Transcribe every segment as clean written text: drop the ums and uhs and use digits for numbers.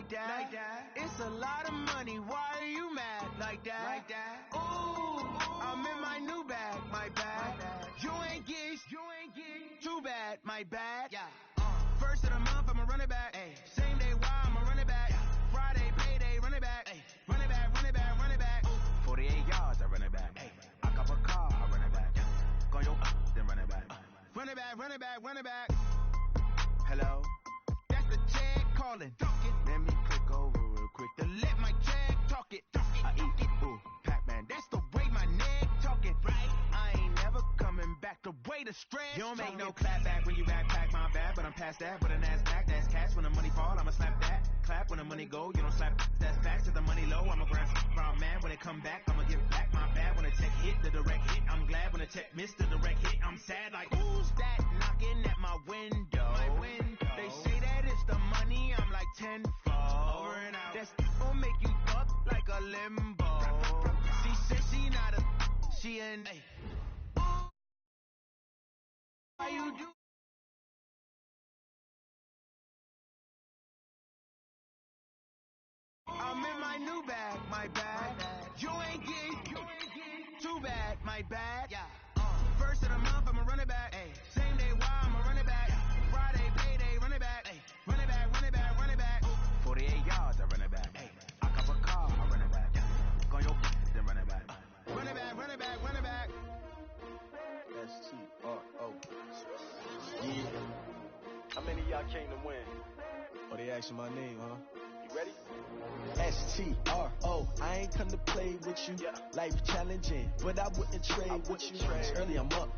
that. It's a lot of money. Why are you mad like that? Ooh, I'm in my new bag, my bad. You ain't get too bad, my bad. First of the month, I'ma run it back. Same day, why I'ma run it back. Friday, payday, run it back. Run it back, run it back, run it back. 48 yards, I run it back. I cop a car, I run it back. Go yo, then run it back. Run it back, run it back, run it back. Hello? That's the check calling. Let me click over real quick to let my check talk it. I eat it, ooh, Pac-Man. That's the way my neck talking. Right? I ain't never coming back. The way the stress. You don't make no clap back when you backpack my bad, but I'm past that. But a NASDAQ, that's cash. When the money fall, I'ma slap that. Clap when the money go, you don't slap. That's facts. To the money low, I'm a ground man. When it come back, I'ma give back my bad. When the check hit, the direct hit. I'm glad when the check missed the direct hit. I'm sad like who's that knocking at my window? They say that it's the money. I'm like tenfold. Over and out. That's gonna make you up like a limbo. She said she not a. She an. How you do? I'm in my new bag, my bad. You ain't get too bad, my bad. First of the month, I'ma run it back. Same day, why I'ma run it back. Friday, payday, run it back. Run it back, run it back, run it back. 48 yards, I run it back. I cop a car, I run it back. Go yo, then run it back. Run it back, run it back, run it back. S-T-R-O. Yeah. How many of y'all came to win? Oh, they asking my name, huh? You ready? S-T-R-O. I ain't come to play with you. Life challenging, but I wouldn't trade with you. It's early, I'm up.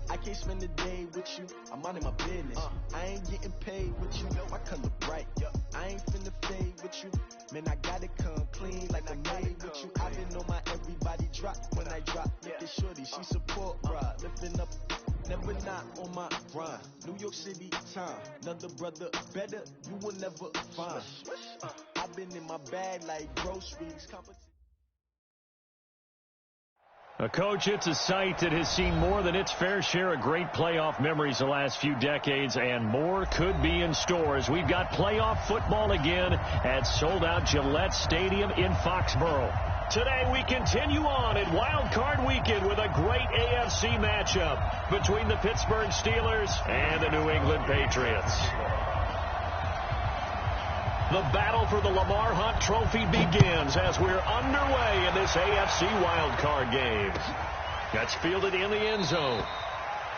I can't spend the day with you. I'm minding my business. I ain't getting paid with you. My color bright. I ain't finna fade with you. Man, I gotta come clean like I'm made with you. I been on my everybody drop when I drop. Look at shorty, she support, bruh. Lifting up. Never not on my grind. New York City time. Another brother better, you will never find. I've been in my bag like groceries. Coach, it's a site that has seen more than its fair share of great playoff memories the last few decades, and more could be in store as we've got playoff football again at sold-out Gillette Stadium in Foxborough. Today we continue on in Wild Card Weekend with a great AFC matchup between the Pittsburgh Steelers and the New England Patriots. The battle for the Lamar Hunt Trophy begins as we're underway in this AFC wildcard game. That's fielded in the end zone.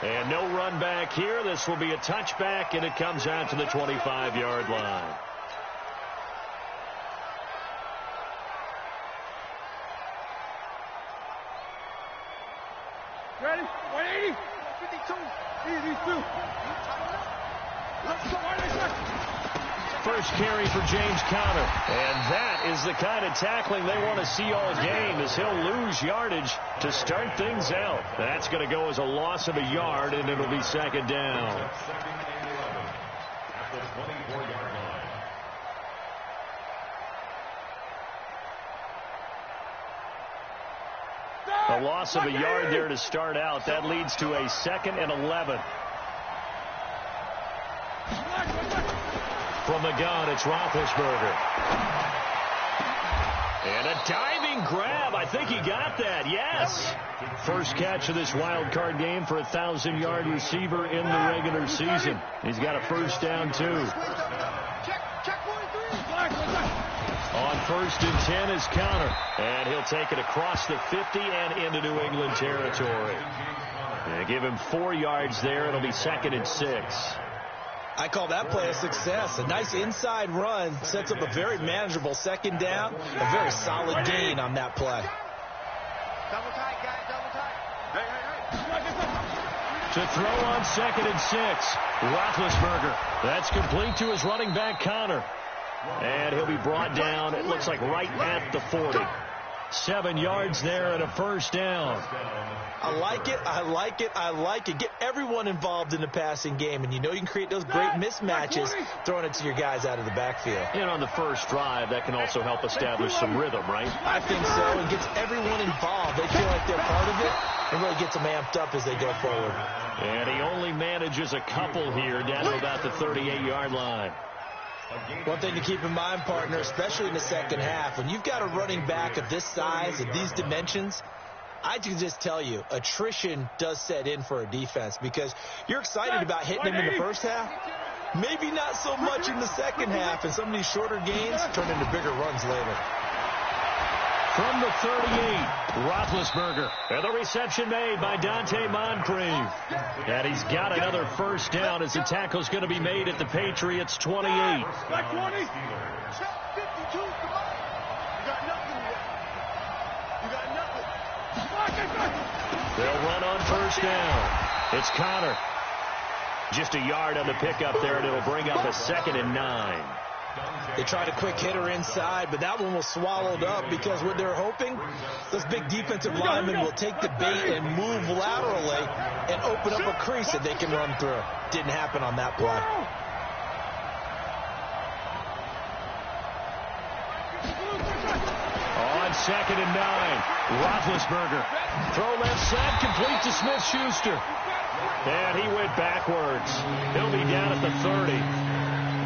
And no run back here. This will be a touchback, and it comes out to the 25-yard line. Ready? 180, 52, 82. Let's go. First carry for James Conner. And that is the kind of tackling they want to see all game, as he'll lose yardage to start things out. That's going to go as a loss of a yard, and it'll be second down. At the 24-yard line. A loss of a yard there to start out. That leads to a 2nd and 11. From the gun, it's Roethlisberger. And a diving grab. I think he got that. Yes. First catch of this wild card game for a 1,000-yard receiver in the regular season. He's got a first down, too. On 1st and 10 is Conner. And he'll take it across the 50 and into New England territory. And give him 4 yards there. It'll be 2nd and 6. I call that play a success. A nice inside run sets up a very manageable second down. A very solid gain on that play. Double tight, guys, double tight. Hey. To throw on 2nd and 6, Roethlisberger. That's complete to his running back, Conner. And he'll be brought down, it looks like right at the 40. 7 yards there and a first down. I like it, I like it, I like it. Get everyone involved in the passing game, and you know you can create those great mismatches throwing it to your guys out of the backfield. And on the first drive, that can also help establish some rhythm, right? I think so. It gets everyone involved. They feel like they're part of it, and really gets them amped up as they go forward. And he only manages a couple here down to about the 38-yard line. One thing to keep in mind, partner, especially in the second half, when you've got a running back of this size and these dimensions, I can just tell you, attrition does set in for a defense because you're excited about hitting him in the first half. Maybe not so much in the second half, and some of these shorter gains turn into bigger runs later. From the 38, Roethlisberger. And the reception made by Dante Moncrief. And he's got another first down as the tackle's going to be made at the Patriots' 28. Black 20. Check 52. You got nothing yet. You got nothing. They'll run on first down. It's Connor. Just a yard on the pickup there, and it'll bring up a 2nd and 9. They tried a quick hitter inside, but that one was swallowed up because what they're hoping, those big defensive linemen will take the bait and move laterally and open up a crease that they can run through. Didn't happen on that play. On 2nd and 9, Roethlisberger. Throw left side, complete to Smith-Schuster. And he went backwards. He'll be down at the 30.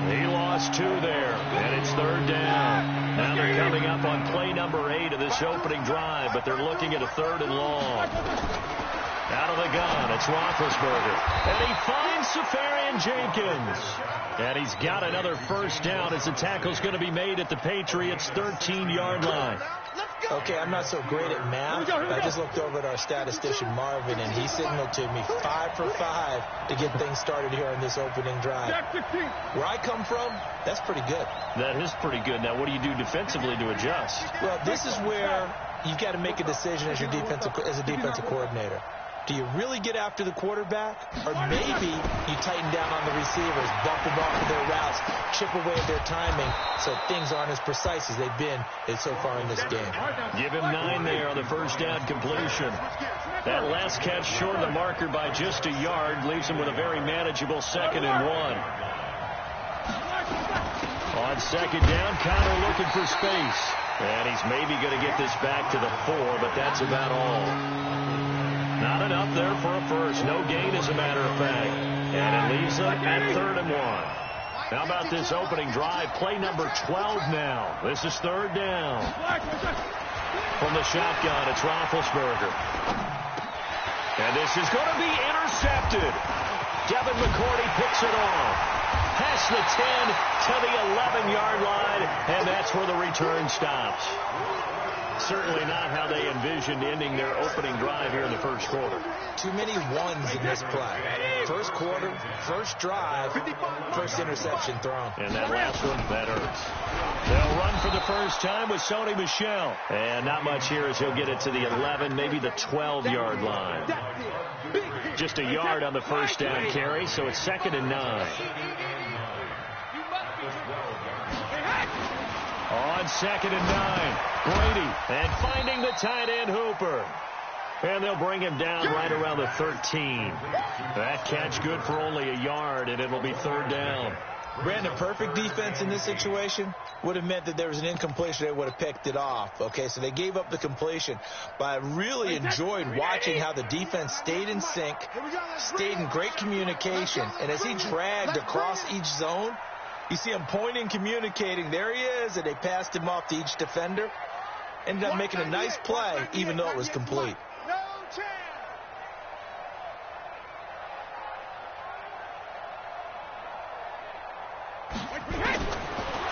He lost 2 there, and it's 3rd down. Now they're coming up on play number 8 of this opening drive, but they're looking at a 3rd and long. Out of the gun, it's Roethlisberger. And he finds Safarian-Jenkins. And he's got another first down as the tackle's going to be made at the Patriots' 13-yard line. Okay, I'm not so great at math. I just looked over at our statistician, Marvin, and he signaled to me 5 for 5 to get things started here on this opening drive. Where I come from, that's pretty good. That is pretty good. Now, what do you do defensively to adjust? Well, this is where you've got to make a decision as a defensive coordinator. Do you really get after the quarterback? Or maybe you tighten down on the receivers, bump them off of their routes, chip away at their timing so things aren't as precise as they've been so far in this game. Give him 9 there on the first down completion. That last catch short of the marker by just a yard leaves him with a very manageable 2nd and 1. On 2nd down, Connor looking for space. And he's maybe going to get this back to the 4, but that's about all. Not enough there for a first. No gain, as a matter of fact. And it leaves them at 3rd and 1. How about this opening drive? Play number 12 now. This is 3rd down. From the shotgun, it's Roethlisberger. And this is going to be intercepted. Devin McCourty picks it off. Past the 10 to the 11-yard line, and that's where the return stops. Certainly not how they envisioned ending their opening drive here in the first quarter. Too many ones in this play. First quarter, first drive, first interception thrown. And that last one, that hurts. They'll run for the first time with Sony Michel. And not much here as he'll get it to the 11, maybe the 12-yard line. Just a yard on the first down carry, so it's 2nd and 9. On 2nd and 9, Brady, and finding the tight end Hooper. And they'll bring him down right around the 13. That catch good for only a yard, and it'll be 3rd down. Brandon, perfect defense in this situation would have meant that there was an incompletion. They would have picked it off. Okay, so they gave up the completion. But I really enjoyed watching how the defense stayed in sync, stayed in great communication. And as he dragged across each zone, you see him pointing, communicating. There he is, and they passed him off to each defender. Ended up making a nice play, even though it was complete.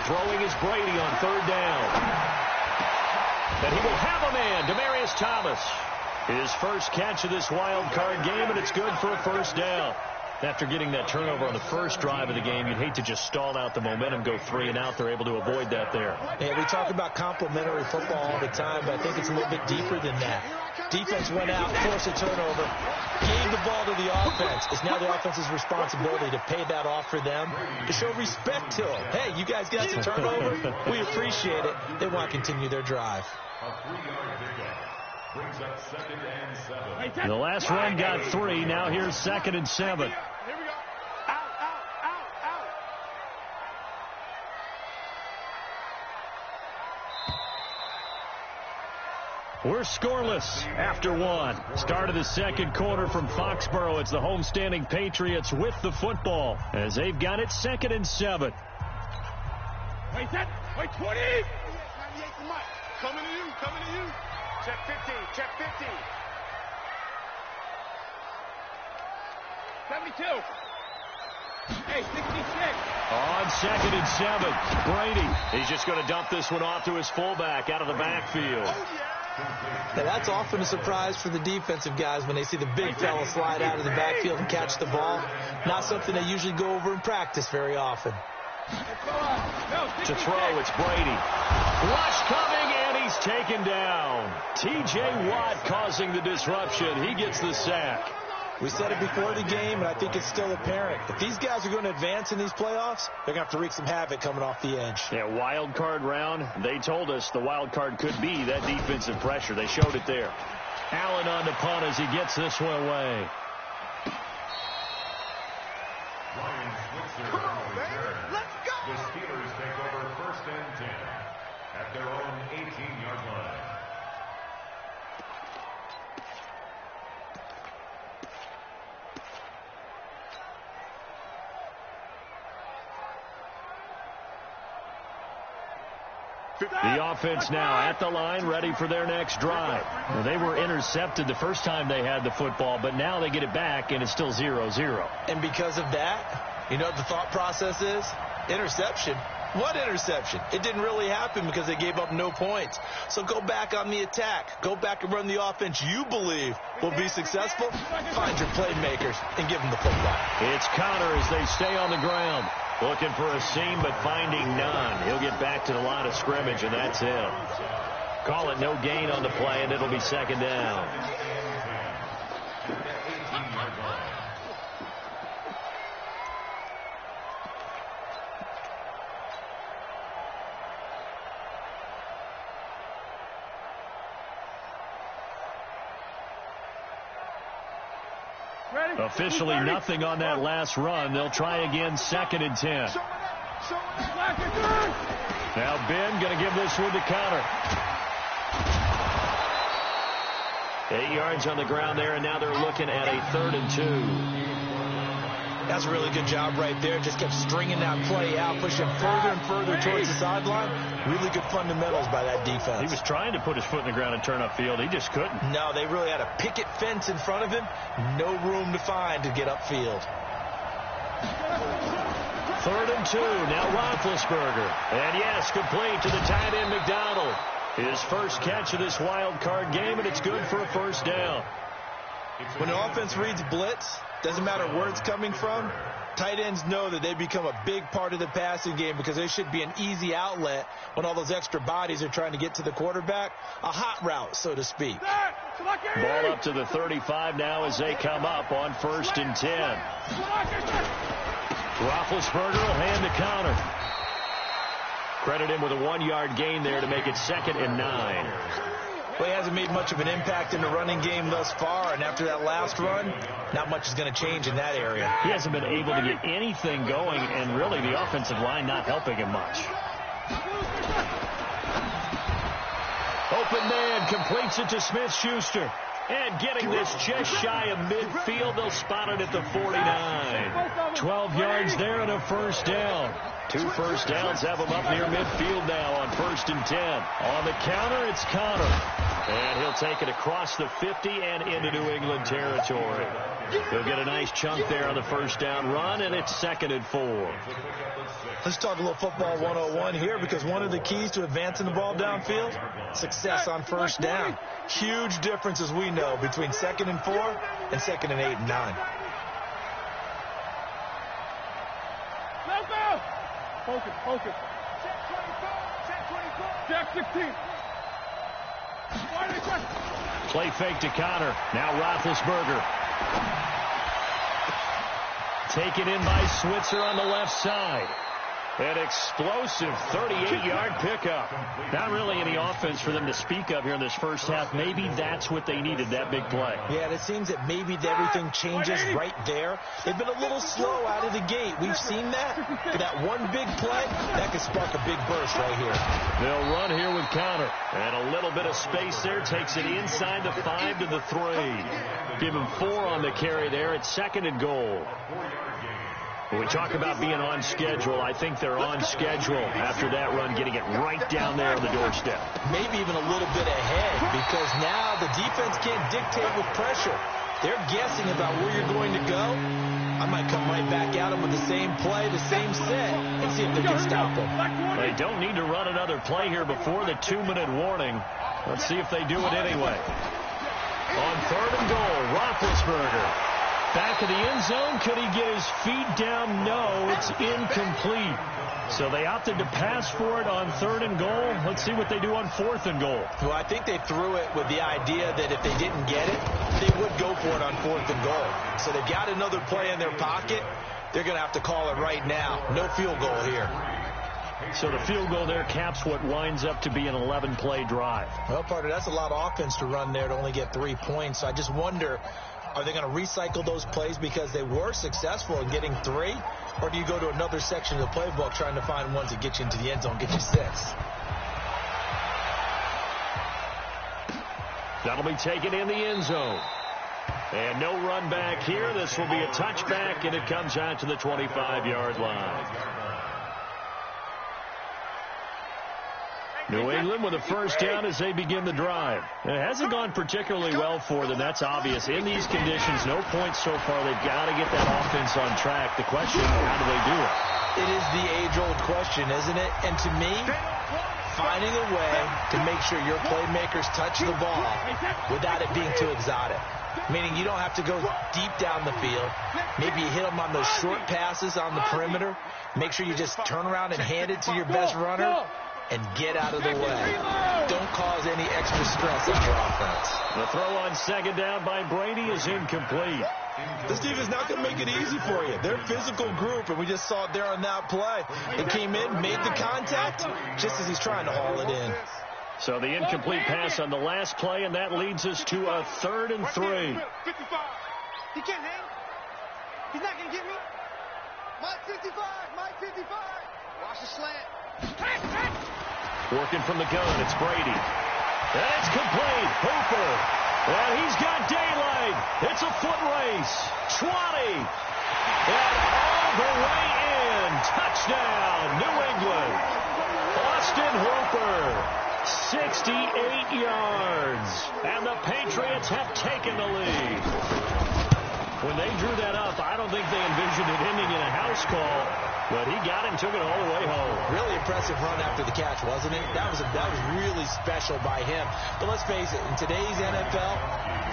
Throwing is Brady on 3rd down. And he will have a man, Demaryius Thomas. His first catch of this wild card game, and it's good for a first down. After getting that turnover on the first drive of the game, you'd hate to just stall out the momentum, go 3 and out. They're able to avoid that there. Yeah, we talk about complementary football all the time, but I think it's a little bit deeper than that. Defense went out, forced a turnover, gave the ball to the offense. It's now the offense's responsibility to pay that off for them, to show respect to them. Hey, you guys got the turnover. We appreciate it. They want to continue their drive. Brings up 2nd and 7. The last run got 3. Now here's 2nd and 7. Here we go. Out, out, out, out. We're scoreless after 1. Start of the second quarter from Foxborough. It's the homestanding Patriots with the football as they've got it 2nd and 7. Wait, set. Wait, 20. 98 for Mike. Coming to you, coming to you. Check 15, check 15. 72. Hey, 66. On 2nd and 7, Brady. He's just going to dump this one off to his fullback out of the backfield. Now, that's often a surprise for the defensive guys when they see the big fella slide out of the backfield and catch the ball. Not something they usually go over in practice very often. To throw, it's Brady. Rush coming, and he's taken down. T.J. Watt causing the disruption. He gets the sack. We said it before the game, and I think it's still apparent. If these guys are going to advance in these playoffs, they're going to have to wreak some havoc coming off the edge. Yeah, wild card round. They told us the wild card could be that defensive pressure. They showed it there. Allen on the punt as he gets this one away. Come on, baby. Let's go. The Steelers take over 1st and 10 at their own 18-yard line. The offense now at the line, ready for their next drive. Well, they were intercepted the first time they had the football, but now they get it back, and it's still 0-0. And because of that, you know what the thought process is? Interception. What interception? It didn't really happen because they gave up no points. So go back on the attack. Go back and run the offense you believe will be successful. Find your playmakers and give them the football. It's Connor as they stay on the ground. Looking for a seam, but finding none. He'll get back to the line of scrimmage, and that's it. Call it no gain on the play, and it'll be 2nd down. Officially nothing on that last run. They'll try again, 2nd and 10. Now Ben going to give this one to Connor. 8 yards on the ground there, and now they're looking at a 3rd and 2. That's a really good job right there. Just kept stringing that play out, pushing further and further towards the sideline. Really good fundamentals by that defense. He was trying to put his foot in the ground and turn upfield. He just couldn't. No, they really had a picket fence in front of him. No room to find to get upfield. 3rd and 2. Now Roethlisberger. And yes, complete to the tight end McDonald. His first catch of this wild card game, and it's good for a 1st down. When the offense reads blitz, doesn't matter where it's coming from, tight ends know that they become a big part of the passing game because they should be an easy outlet when all those extra bodies are trying to get to the quarterback. A hot route, so to speak. Ball up to the 35 now as they come up on 1st and 10. Roethlisberger will hand to Connor. Credit him with a 1-yard gain there to make it 2nd and 9. Well, he hasn't made much of an impact in the running game thus far, and after that last run, not much is going to change in that area. He hasn't been able to get anything going, and really the offensive line not helping him much. Open man completes it to Smith-Schuster. And getting this just shy of midfield, they'll spot it at the 49. 12 yards there and a 1st down. 2 first downs have him up near midfield now on 1st and 10. On the counter, it's Connor. And he'll take it across the 50 and into New England territory. He'll get a nice chunk there on the 1st down run, and it's 2nd and 4. Let's talk a little football 101 here, because one of the keys to advancing the ball downfield, success on 1st down. Huge difference, as we know, between 2nd and 4 and 2nd and 8 and 9. Focus, focus. Check 24, check 24. Check 16. Play fake to Connor. Now Roethlisberger. Taken in by Switzer on the left side. An explosive 38-yard pickup. Not really any offense for them to speak of here in this first half. Maybe that's what they needed, that big play. Yeah, and it seems that maybe everything changes right there. They've been a little slow out of the gate. We've seen that. But that one big play, that could spark a big burst right here. They'll run here with Connor. And a little bit of space there. Takes it inside the 5 to the 3. Give him 4 on the carry there. It's 2nd and goal. When we talk about being on schedule, I think they're on schedule after that run, getting it right down there on the doorstep. Maybe even a little bit ahead, because now the defense can't dictate with pressure. They're guessing about where you're going to go. I might come right back at them with the same play, the same set, and see if they can stop them. They don't need to run another play here before the 2-minute warning. Let's see if they do it anyway. On 3rd and goal, Roethlisberger. Back of the end zone. Could he get his feet down? No, it's incomplete. So they opted to pass for it on 3rd and goal. Let's see what they do on 4th and goal. Well, I think they threw it with the idea that if they didn't get it, they would go for it on 4th and goal. So they've got another play in their pocket. They're going to have to call it right now. No field goal here. So the field goal there caps what winds up to be an 11-play drive. Well, partner, that's a lot of offense to run there to only get 3 points. So I just wonder, are they going to recycle those plays because they were successful in getting 3? Or do you go to another section of the playbook trying to find ones that get you into the end zone, get you 6? That'll be taken in the end zone. And no run back here. This will be a touchback, and it comes out to the 25-yard line. New England with a first down as they begin the drive. It hasn't gone particularly well for them. That's obvious. In these conditions, no points so far. They've got to get that offense on track. The question, how do they do it? It is the age-old question, isn't it? And to me, finding a way to make sure your playmakers touch the ball without it being too exotic. Meaning you don't have to go deep down the field. Maybe you hit them on those short passes on the perimeter. Make sure you just turn around and hand it to your best runner and get out of the way. Don't cause any extra stress on your offense. The throw on 2nd down by Brady is incomplete. This defense is not going to make it easy for you. They're a physical group, and we just saw it there on that play. They came in, made the contact, just as he's trying to haul it in. So the incomplete pass on the last play, and that leads us to a 3rd and 3. 55. He can't hang. He's not going to get me. Mike 55. Mike 55. Watch the slant. Working from the gun, it's Brady. And it's complete. Hooper. And he's got daylight. It's a foot race. 20. And all the way in. Touchdown, New England. Austin Hooper. 68 yards. And the Patriots have taken the lead. When they drew that up, I don't think they envisioned it ending in a house call. But he got it and took it all the way home. Really impressive run after the catch, wasn't it? That was really special by him. But let's face it, in today's NFL,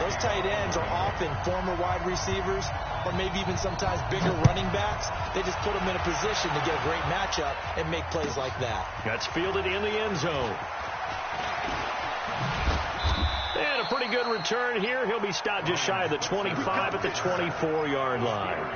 those tight ends are often former wide receivers or maybe even sometimes bigger running backs. They just put them in a position to get a great matchup and make plays like that. That's fielded in the end zone. And a pretty good return here. He'll be stopped just shy of the 25 at the 24-yard line.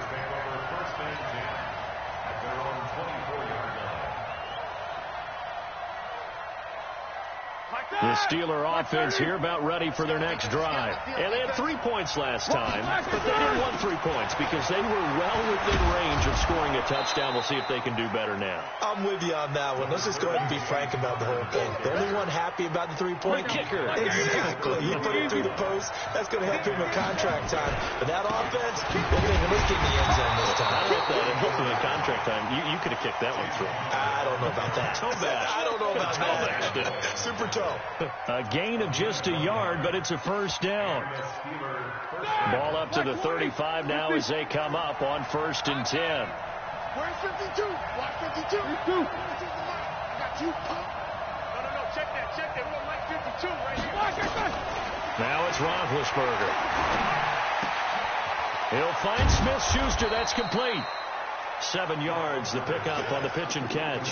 The Steeler offense here about ready for their next drive. And they had 3 points last time, but they didn't want 3 points because they were well within range of scoring a touchdown. We'll see if they can do better now. I'm with you on that one. Let's just go ahead and be frank about the whole thing. The only one happy about the 3-point kicker. Exactly. He put it through the post. That's going to help him with contract time. But that offense, they're thinking, let's get in the end zone this time. I don't know if that helped him with contract time. You could have kicked that one through. I don't know about that. Toe bash. I don't know about that. Super toe. A gain of just a yard, but it's a first down. Ball up to the 35 now as they come up on 1st and 10. Where's 52? Why 52? I got you. No. Check that. We got Mike 52 right here. Now it's Roethlisberger. He'll find Smith-Schuster. That's complete. 7 yards, the pickup on the pitch and catch.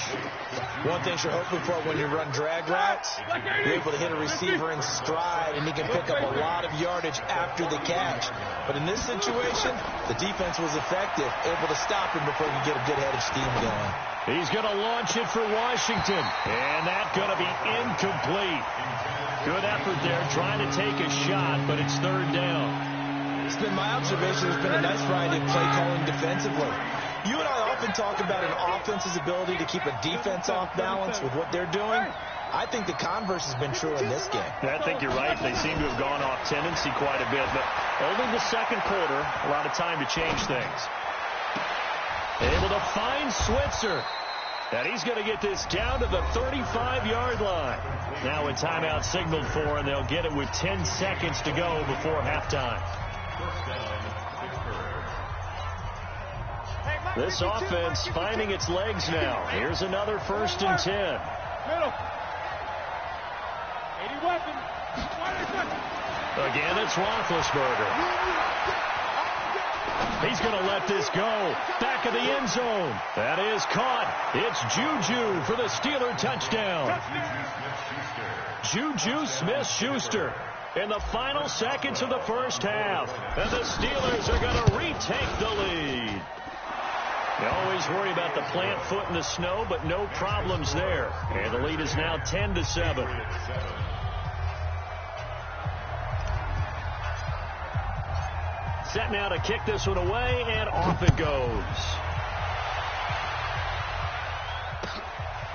One thing you're hoping for when you run drag routes, you're able to hit a receiver in stride, and he can pick up a lot of yardage after the catch. But in this situation, the defense was effective, able to stop him before he could get a good head of steam going. He's going to launch it for Washington, and that's going to be incomplete. Good effort there, trying to take a shot, but it's 3rd down. It's been my observation there's been a nice variety of play calling defensively. You and I often talk about an offense's ability to keep a defense off balance with what they're doing. I think the converse has been true in this game. I think you're right. They seem to have gone off tendency quite a bit, but only the second quarter, a lot of time to change things. Able to find Switzer. And he's going to get this down to the 35-yard line. Now a timeout signaled for, and they'll get it with 10 seconds to go before halftime. This offense finding its legs now. Here's another 1st and 10. Middle. 80 weapon. Again, it's Roethlisberger. He's going to let this go. Back of the end zone. That is caught. It's Juju for the Steeler touchdown. Juju Smith-Schuster in the final seconds of the first half. And the Steelers are going to retake the lead. You always worry about the plant foot in the snow, but no problems there. And the lead is now 10-7. Set now to kick this one away, and off it goes.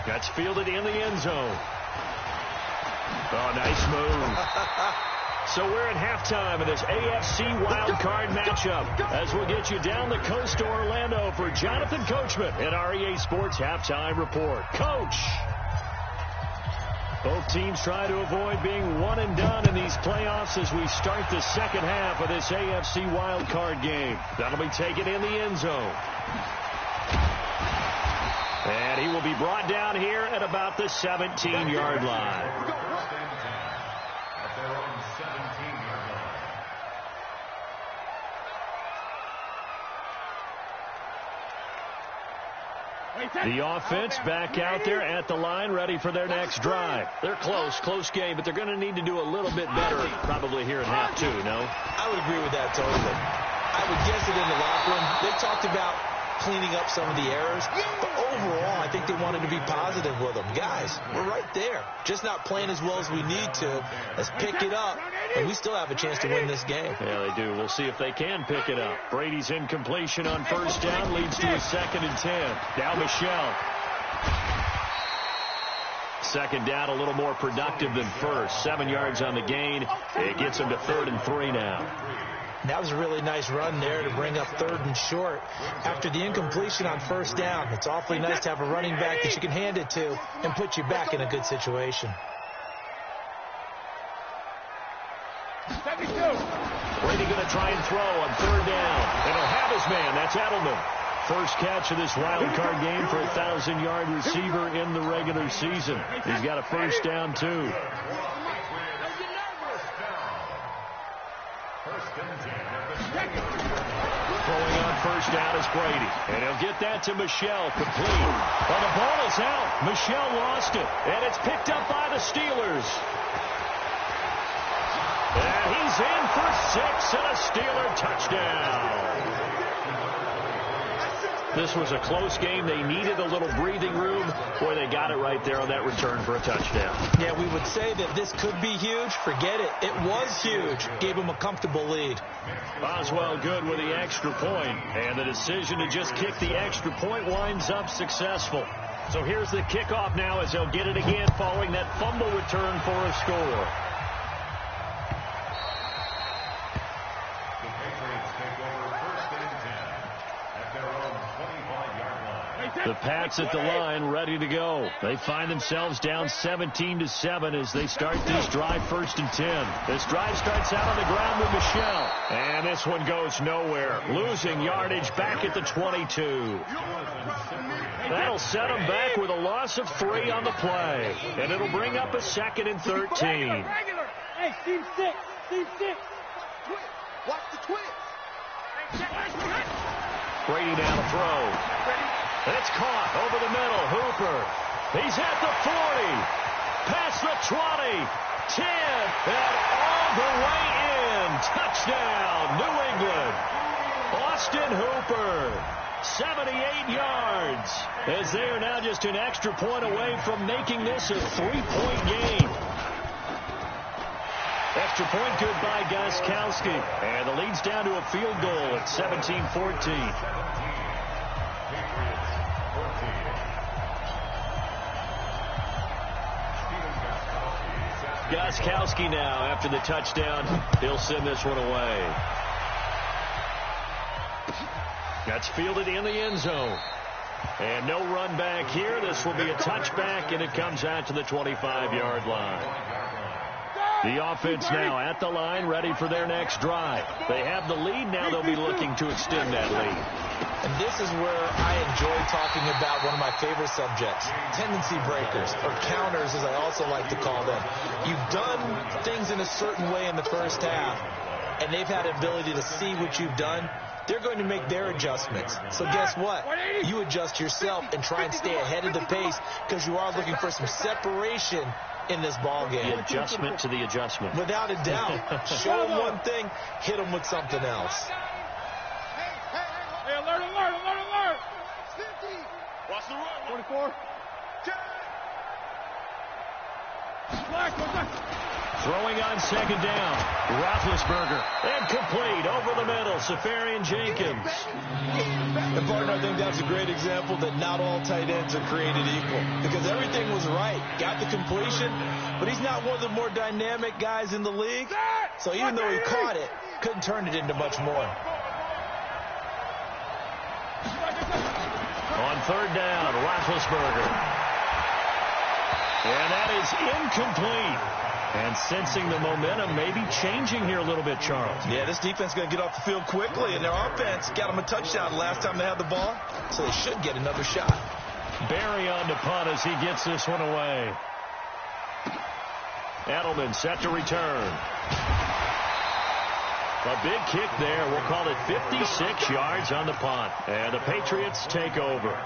That's fielded in the end zone. Oh, nice move. So we're at halftime of this AFC wildcard matchup as we'll get you down the coast to Orlando for Jonathan Coachman in our EA Sports Halftime Report. Coach! Both teams try to avoid being one and done in these playoffs as we start the second half of this AFC wildcard game. That'll be taken in the end zone. And he will be brought down here at about the 17-yard line. The offense back out there at the line, ready for their next drive. They're close game, but they're going to need to do a little bit better probably here in half two, no? I would agree with that totally. I would guess it in the locker room. They talked about cleaning up some of the errors, but overall, I think they wanted to be positive with them. Guys, we're right there. Just not playing as well as we need to. Let's pick it up, and we still have a chance to win this game. Yeah, they do. We'll see if they can pick it up. Brady's incompletion on first down leads to a 2nd and 10. Now Michelle. Second down, a little more productive than first. 7 yards on the gain. It gets him to 3rd and 3 now. That was a really nice run there to bring up 3rd and short. After the incompletion on first down, it's awfully nice to have a running back that you can hand it to and put you back in a good situation. 72. Brady going to try and throw on 3rd down. And he'll have his man. That's Edelman. First catch of this wild card game for a 1,000-yard receiver in the regular season. He's got a first down, too. Throwing on first down is Brady. And he'll get that to Michelle, complete. Well, the ball is out. Michelle lost it. And it's picked up by the Steelers. And he's in for 6 and a Steeler touchdown. This was a close game. They needed a little breathing room. Boy, they got it right there on that return for a touchdown. Yeah, we would say that this could be huge. Forget it. It was huge. Gave them a comfortable lead. Boswell good with the extra point. And the decision to just kick the extra point winds up successful. So here's the kickoff now as they'll get it again following that fumble return for a score. The Pats at the line, ready to go. They find themselves down 17-7 as they start this drive 1st and 10. This drive starts out on the ground with Michelle. And this one goes nowhere. Losing yardage back at the 22. That'll set them back with a loss of 3 on the play. And it'll bring up a 2nd and 13. Hey, team 6. Team 6. Watch the twist. Brady down to throw. It's caught over the middle. Hooper. He's at the 40. Past the 20. 10. And all the way in. Touchdown, New England. Austin Hooper. 78 yards. As they are now just an extra point away from making this a 3-point game. Extra point good by Gostkowski. And the lead's down to a field goal at 17-14. Gostkowski now, after the touchdown, he'll send this one away. That's fielded in the end zone. And no run back here. This will be a touchback, and it comes out to the 25-yard line. The offense now at the line, ready for their next drive. They have the lead. Now they'll be looking to extend that lead. And this is where I enjoy talking about one of my favorite subjects, tendency breakers, or counters, as I also like to call them. You've done things in a certain way in the first half, and they've had an ability to see what you've done. They're going to make their adjustments. So guess what? You adjust yourself and try and stay ahead of the pace because you are looking for some separation in this ball game. The adjustment to the adjustment. Without a doubt. Show them one thing, hit them with something else. Hey, alert, alert, alert, alert. 50. Watch the run. 24. Throwing on second down. Roethlisberger. Incomplete. Over the middle. Safarian Jenkins. And partner, I think that's a great example that not all tight ends are created equal. Because everything was right. Got the completion, but he's not one of the more dynamic guys in the league. So even though he caught it, couldn't turn it into much more. On third down, Roethlisberger. And that is incomplete. And sensing the momentum maybe changing here a little bit, Charles. Yeah, this defense is going to get off the field quickly, and their offense got them a touchdown last time they had the ball, so they should get another shot. Barry on to punt as he gets this one away. Edelman set to return. A big kick there. We'll call it 56 yards on the punt. And the Patriots take over.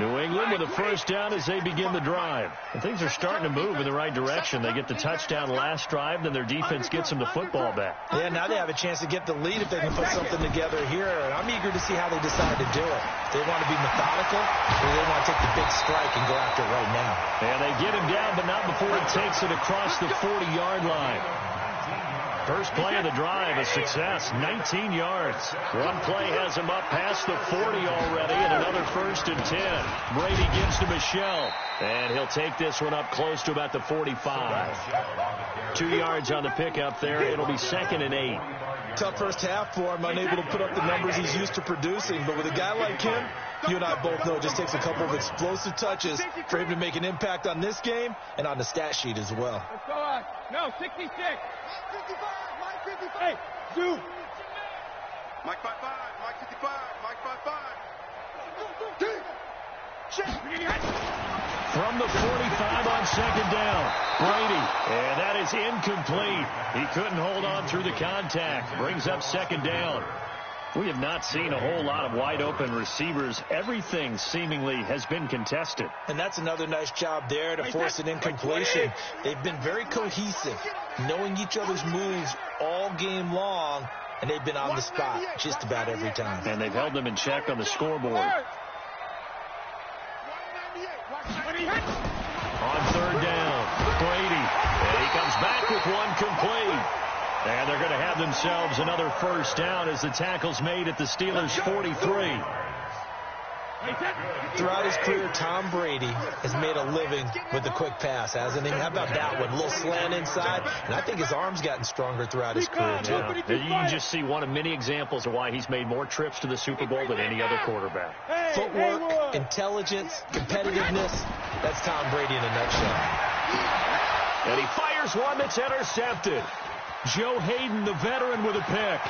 New England with a first down as they begin the drive. And things are starting to move in the right direction. They get the touchdown last drive, then their defense gets them the football back. Yeah, now they have a chance to get the lead if they can put something together here. And I'm eager to see how they decide to do it. They want to be methodical, or they want to take the big strike and go after it right now. And they get him down, but not before he takes it across the 40-yard line. First play of the drive, a success, 19 yards. One play has him up past the 40 already, and another 1st and 10. Brady gives to Michel, and he'll take this one up close to about the 45. 2 yards on the pickup there. It'll be 2nd and 8. Tough first half for him, unable to put up the numbers he's used to producing. But with a guy like him, you and I both know it just takes a couple of explosive touches for him to make an impact on this game and on the stat sheet as well. Let's go, no, 66. 55, Mike 55. Hey, Zoom. Mike 55, Mike 55, Mike 55. From the 45 on second down, Brady, and that is incomplete. He couldn't hold on through the contact. Brings up second down. We have not seen a whole lot of wide-open receivers. Everything seemingly has been contested. And that's another nice job there to force an incompletion. They've been very cohesive, knowing each other's moves all game long, and they've been on the spot just about every time. And they've held them in check on the scoreboard. On third down, Brady, and he comes back with one complete. And they're going to have themselves another first down as the tackle's made at the Steelers' 43. Throughout his career, Tom Brady has made a living with the quick pass, hasn't he? How about that one? A little slant inside, and I think his arm's gotten stronger throughout his career, too. Yeah. You can just see one of many examples of why he's made more trips to the Super Bowl than any other quarterback. Footwork, intelligence, competitiveness, that's Tom Brady in a nutshell. And he fires one that's intercepted. Joe Hayden, the veteran, with a pick.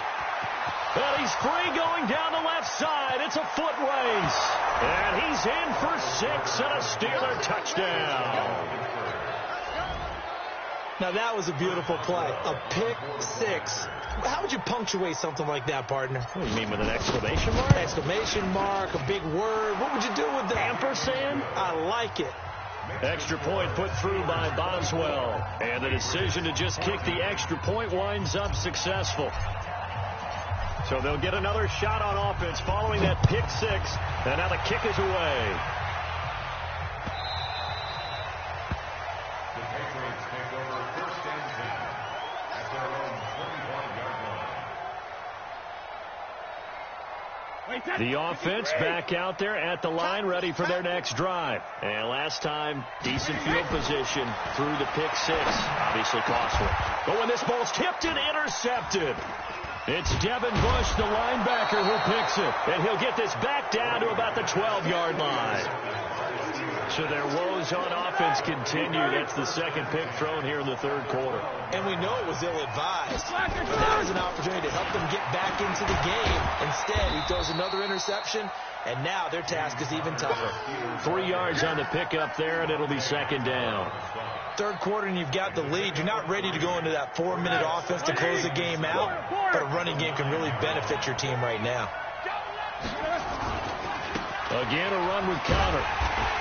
And he's free going down the left side. It's a foot race. And he's in for 6 and a Steeler touchdown. Now, that was a beautiful play. A pick 6. How would you punctuate something like that, partner? What do you mean, with an exclamation mark? Exclamation mark, a big word. What would you do with that? Ampersand? I like it. Extra point put through by Boswell. And the decision to just kick the extra point winds up successful. So they'll get another shot on offense following that pick 6. And now the kick is away. The Patriots take over 1st and 10 at their own 21-yard line. The offense back out there at the line, ready for their next drive. And last time, decent field position through the pick 6. Obviously costly. But when this ball's tipped and intercepted. It's Devin Bush, the linebacker, who picks it. And he'll get this back down to about the 12-yard line. So their woes on offense continue. That's the second pick thrown here in the third quarter. And we know it was ill-advised. That was an opportunity to help them get back into the game. Instead, he throws another interception, and now their task is even tougher. 3 yards on the pickup there, and it'll be second down. Third quarter, and you've got the lead. You're not ready to go into that 4-minute offense to close the game out, but a running game can really benefit your team right now. Again, a run with Connor.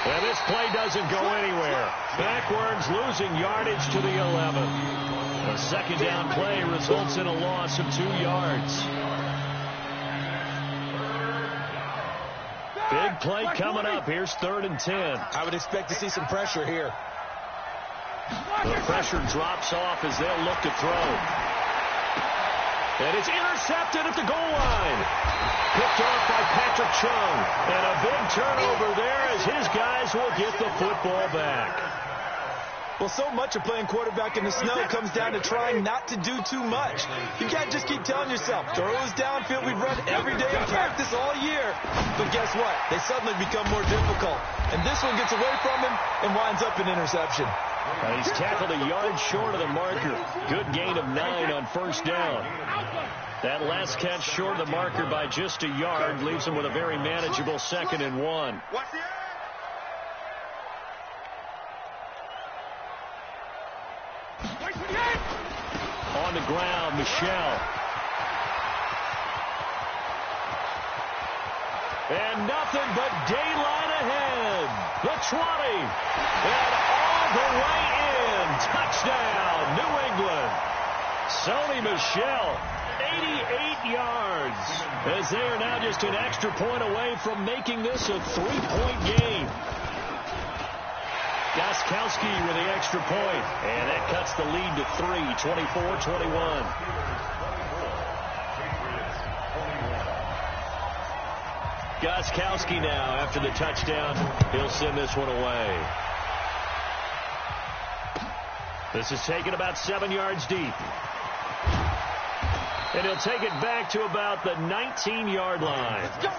And this play doesn't go anywhere. Backwards, losing yardage to the 11. A second down play results in a loss of 2 yards. Big play coming up. Here's 3rd and 10. I would expect to see some pressure here. The pressure drops off as they'll look to throw. And it's intercepted at the goal line. Picked off by Patrick Chung. And a big turnover there as his guys will get the football back. Well, so much of playing quarterback in the snow comes down to trying not to do too much. You can't just keep telling yourself, throw those downfield we've run every day in practice all year. But guess what? They suddenly become more difficult. And this one gets away from him and winds up an interception. He's tackled a yard short of the marker. Good gain of 9 on first down. That last catch short of the marker by just a yard leaves him with a very manageable 2nd and 1. On the ground, Michelle. And nothing but daylight ahead. The 20. And all the way in. Touchdown, New England. Sony Michel, 88 yards. As they are now just an extra point away from making this a 3-point game. Gostkowski with the extra point. And that cuts the lead to 3, 24-21. Gostkowski now, after the touchdown, he'll send this one away. This is taken about 7 yards deep. And he'll take it back to about the 19-yard line. The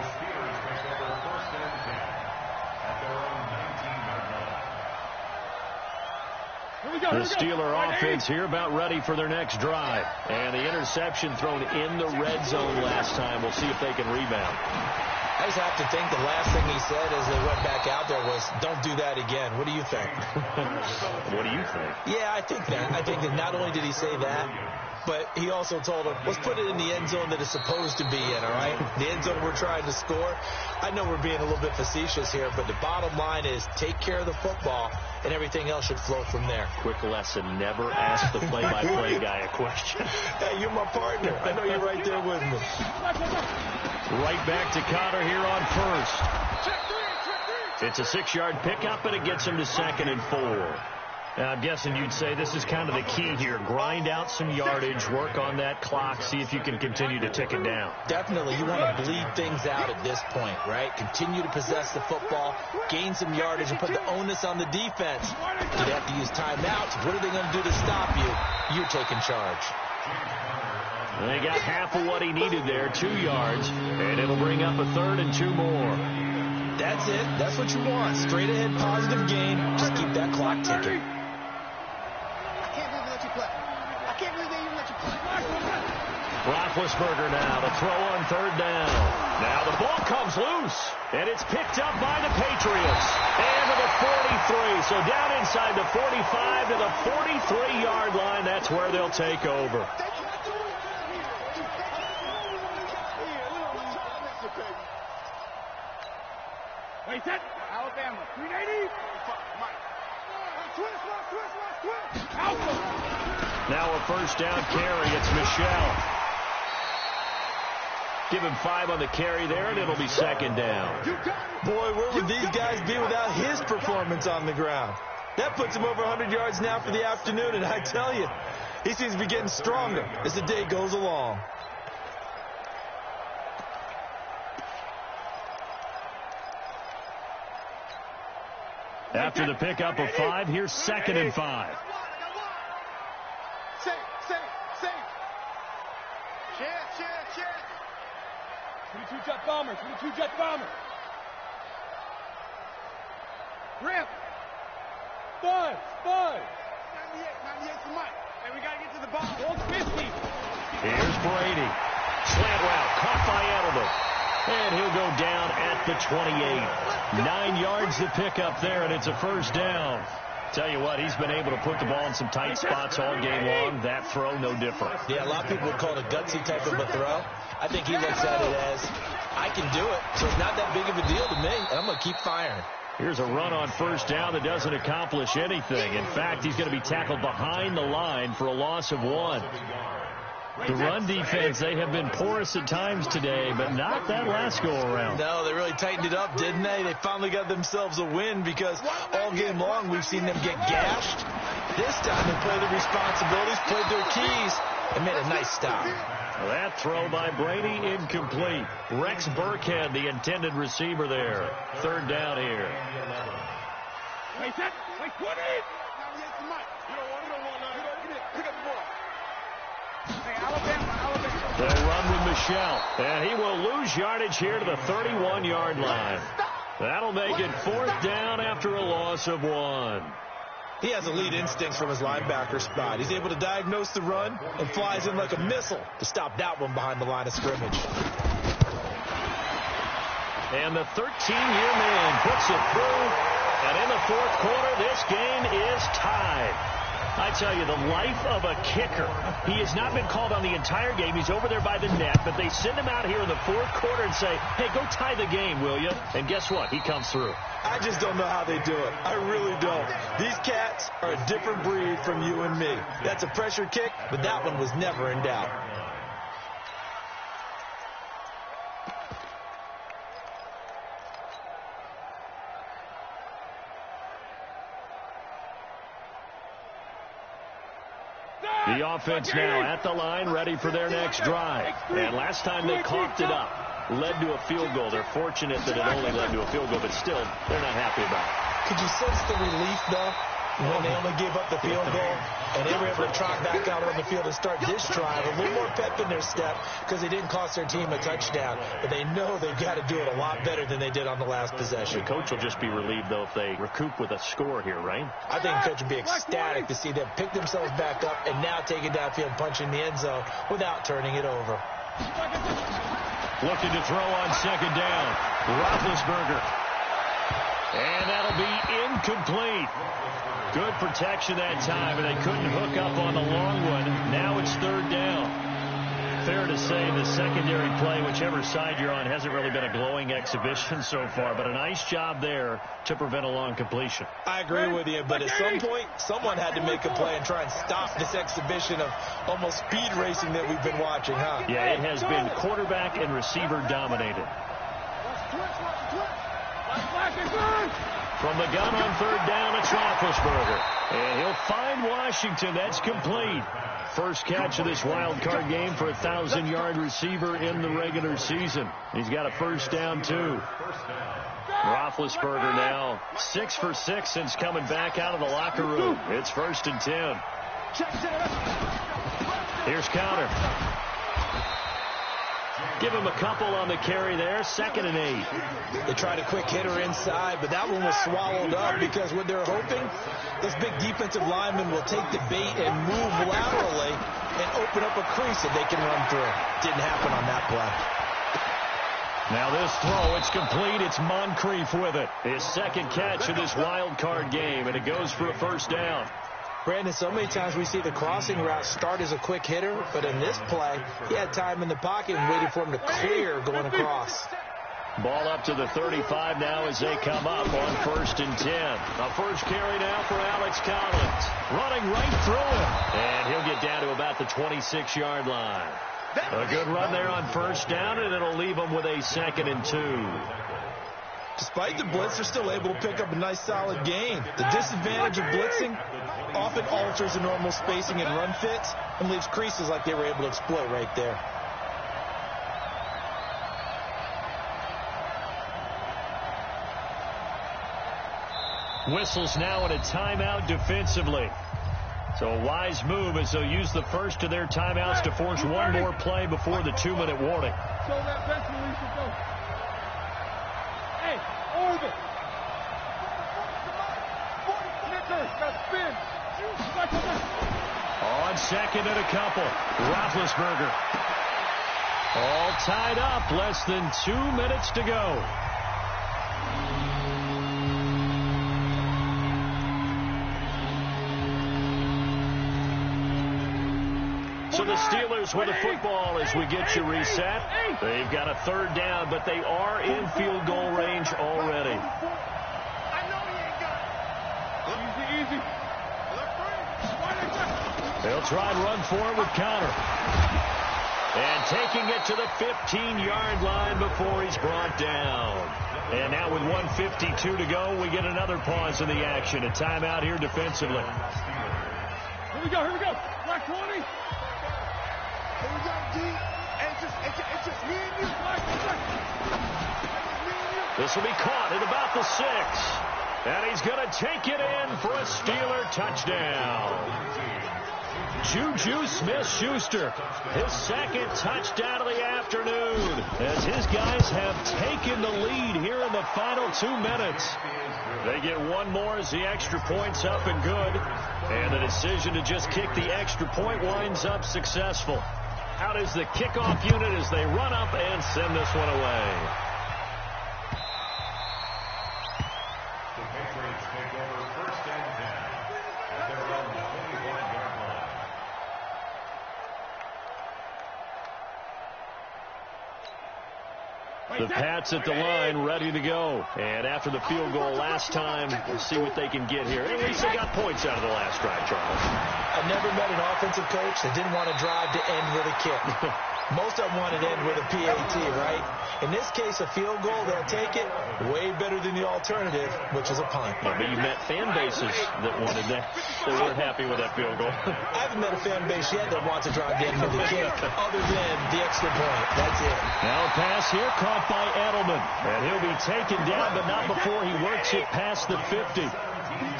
Steelers take over 1st and 10 at their own 19-yard line. The Steeler offense here about ready for their next drive. And the interception thrown in the red zone last time. We'll see if they can rebound. I just have to think the last thing he said as they went back out there was, don't do that again. What do you think? What do you think? Yeah, I think that. I think that not only did he say that, but he also told him, let's put it in the end zone that it's supposed to be in, all right? The end zone we're trying to score. I know we're being a little bit facetious here, but the bottom line is take care of the football, and everything else should flow from there. Quick lesson, never ask the play-by-play guy a question. Hey, you're my partner. I know you're right there with me. Right back to Connor here on first. It's a 6-yard pickup, and it gets him to 2nd and 4. Now, I'm guessing you'd say this is kind of the key here. Grind out some yardage, work on that clock, see if you can continue to tick it down. Definitely. You want to bleed things out at this point, right? Continue to possess the football, gain some yardage, and put the onus on the defense. Do they have to use timeouts? What are they going to do to stop you? You're taking charge. They got half of what he needed there, 2 yards, and it'll bring up a 3rd and 2 more. That's it. That's what you want. Straight ahead, positive gain. Just keep that clock ticking. I can't believe they let you play. I can't believe they even let you play. Roethlisberger now to throw on 3rd down. Now the ball comes loose, and it's picked up by the Patriots. And to the 43, so down inside the 45 to the 43-yard line. That's where they'll take over. Wait, set. Alabama. 380. Twist. Now a first down carry. It's Michelle. Give him 5 on the carry there, and it'll be 2nd down. Boy, where would these guys be without his performance on the ground? That puts him over 100 yards now for the afternoon, and I tell you, he seems to be getting stronger as the day goes along. After the pickup of 5, here's 2nd and 5. Safe. 22 jet bomber, 22 jet bomber. Ramp. Buzz. 98 to Mike. And we got to get to the ball. Hold 50. Here's Brady. Slant route, caught by Edelman. And he'll go down at the 28. 9 yards to pick up there, and it's a first down. Tell you what, he's been able to put the ball in some tight spots all game long. That throw, no different. Yeah, a lot of people would call it a gutsy type of a throw. I think he looks at it as, I can do it, so it's not that big of a deal to me, and I'm going to keep firing. Here's a run on first down that doesn't accomplish anything. In fact, he's going to be tackled behind the line for a loss of 1. The run defense, they have been porous at times today, but not that last go-around. No, they really tightened it up, didn't they? They finally got themselves a win because all game long we've seen them get gashed. This time they played their responsibilities, played their keys, and made a nice stop. That throw by Brady, incomplete. Rex Burkhead, the intended receiver there. Third down here. Wait, set. Wait, 20. You don't want it. Pick up the ball. Hey, Alabama. They'll run with Michelle, and he will lose yardage here to the 31-yard line. That'll make it fourth down after a loss of 1. He has elite instincts from his linebacker spot. He's able to diagnose the run and flies in like a missile to stop that one behind the line of scrimmage. And the 13-year man puts it through, and in the fourth quarter, this game is tied. I tell you, the life of a kicker. He has not been called on the entire game. He's over there by the net, but they send him out here in the fourth quarter and say, hey, go tie the game, will you? And guess what? He comes through. I just don't know how they do it. I really don't. These cats are a different breed from you and me. That's a pressure kick, but that one was never in doubt. The offense now at the line, ready for their next drive. And last time they coughed it up, led to a field goal. They're fortunate that it only led to a field goal, but still, they're not happy about it. Could you sense the relief, though, when they only gave up the field goal and they were able to trot back out on the field and start this drive? A little more pep in their step because they didn't cost their team a touchdown, but they know they've got to do it a lot better than they did on the last possession. The coach will just be relieved, though, if they recoup with a score here, right? I think the coach would be ecstatic to see them pick themselves back up and now take it downfield and punch in the end zone without turning it over. Looking to throw on second down. Roethlisberger. And that'll be incomplete. Good protection that time, and they couldn't hook up on the long one. Now it's third down. Fair to say the secondary play, whichever side you're on, hasn't really been a glowing exhibition so far, but a nice job there to prevent a long completion. I agree with you, but at some point, someone had to make a play and try and stop this exhibition of almost speed racing that we've been watching, huh? Yeah, it has been quarterback and receiver dominated. From the gun on third down, it's Roethlisberger. And he'll find Washington. That's complete. First catch of this wild card game for a 1,000-yard receiver in the regular season. He's got a first down, too. Roethlisberger now 6 for 6 since coming back out of the locker room. It's 1st and 10. Here's counter. Give him a couple on the carry there. 2nd and 8. They tried a quick hitter inside, but that one was swallowed up because what they're hoping, this big defensive lineman will take the bait and move laterally and open up a crease that they can run through. Didn't happen on that play. Now this throw, it's complete. It's Moncrief with it. His second catch of this wild card game, and it goes for a first down. Brandon, so many times we see the crossing route start as a quick hitter, but in this play, he had time in the pocket and waited for him to clear going across. Ball up to the 35 now as they come up on 1st and 10. A first carry now for Alex Collins. Running right through him. And he'll get down to about the 26-yard line. A good run there on first down, and it'll leave him with a 2nd and 2. Despite the blitz, they're still able to pick up a nice solid gain. The disadvantage of blitzing often alters the normal spacing and run fits and leaves creases like they were able to exploit right there. Whistles now in a timeout defensively. So a wise move as they'll use the first of their timeouts to force one more play before the 2-minute warning. So that best release Move it. Spin. On second and a couple. Roethlisberger. All tied up. Less than 2 minutes to go. So the Steelers with the football as we get you reset. They've got a third down, but they are in field goal range already. Easy. They'll try and run for it with Connor. And taking it to the 15-yard line before he's brought down. And now with 1:52 to go, we get another pause in the action. A timeout here defensively. Here we go. Black 20. Here we go, D. It's just me and you. This will be caught at about the 6. And he's going to take it in for a Steeler touchdown. Juju Smith-Schuster, his second touchdown of the afternoon, as his guys have taken the lead here in the final 2 minutes. They get one more as the extra point's up and good, and the decision to just kick the extra point winds up successful. Out is the kickoff unit as they run up and send this one away. The Patriots take over 1st and 10 at their own 21-yard line. The Pats at the line, ready to go. And after the field goal last time, we'll see what they can get here. At least they got points out of the last drive, Charles. I've never met an offensive coach that didn't want to drive to end with a kick. Most of them wanted to end with a PAT, right? In this case, a field goal, they'll take it. Way better than the alternative, which is a punt. Yeah, but you met fan bases that wanted that. They weren't happy with that field goal. I haven't met a fan base yet that wants to drive to end with a kick, other than the extra point. That's it. Now a pass here caught by Edelman. And he'll be taken down, but not before he works it past the 50.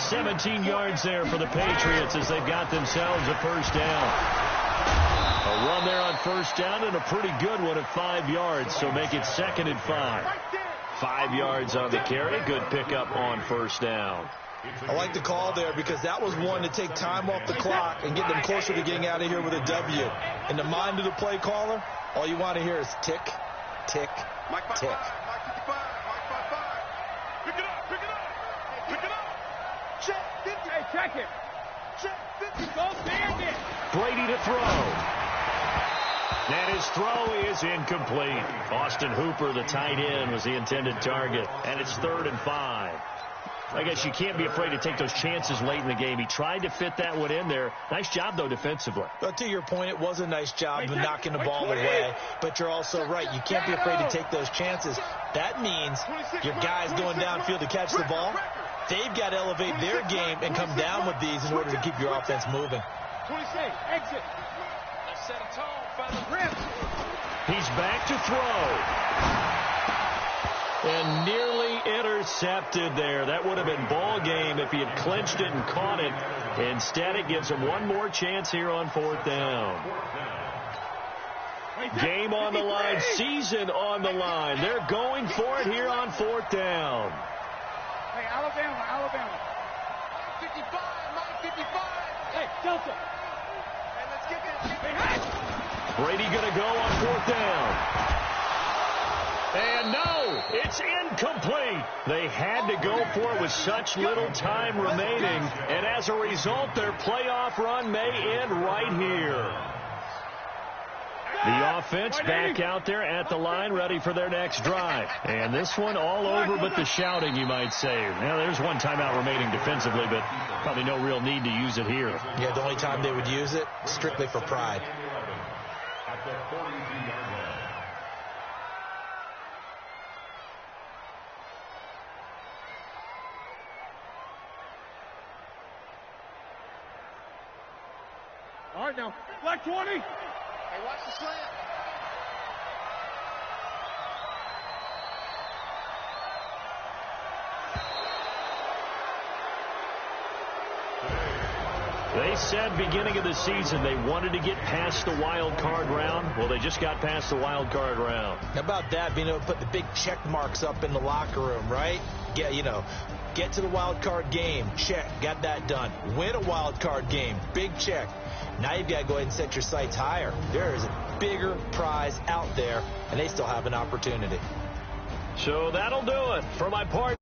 17 yards there for the Patriots as they've got themselves a first down. A run there on first down and a pretty good one at 5 yards, so make it 2nd and 5. 5 yards on the carry. Good pickup on first down. I like the call there because that was one to take time off the clock and get them closer to getting out of here with a W. In the mind of the play caller, all you want to hear is tick, tick, tick. Pick it up. Check 50. Hey, check it. Check 50. Go stand it. Brady to throw. And his throw is incomplete. Austin Hooper, the tight end, was the intended target. And it's 3rd and 5. I guess you can't be afraid to take those chances late in the game. He tried to fit that one in there. Nice job, though, defensively. But to your point, it was a nice job of knocking the ball away. But you're also right. You can't be afraid to take those chances. That means your guys going downfield to catch the ball, they've got to elevate their game and come down with these in order to keep your offense moving. 26, exit. Let's set a tone, find the rim. He's back to throw. And nearly intercepted there. That would have been ball game if he had clinched it and caught it. Instead, it gives him one more chance here on 4th down. Game on the line, season on the line. They're going for it here on 4th down. Hey, Alabama. 55. Hey, Delta. Hey, let's get this. Brady going to go on 4th down. And no, it's incomplete. They had to go for it with such little time remaining. And as a result, their playoff run may end right here. The offense back out there at the line, ready for their next drive. And this one all over but the shouting, you might say. Now, there's one timeout remaining defensively, but probably no real need to use it here. Yeah, the only time they would use it, strictly for pride. At the 42-yard line. All right, now, black 20. Hey, watch the slant. They said beginning of the season they wanted to get past the wild card round. Well, they just got past the wild card round. How about that, being able to put the big check marks up in the locker room, right? Get to the wild card game. Check. Got that done. Win a wild card game. Big check. Now you've got to go ahead and set your sights higher. There is a bigger prize out there, and they still have an opportunity. So that'll do it for my part.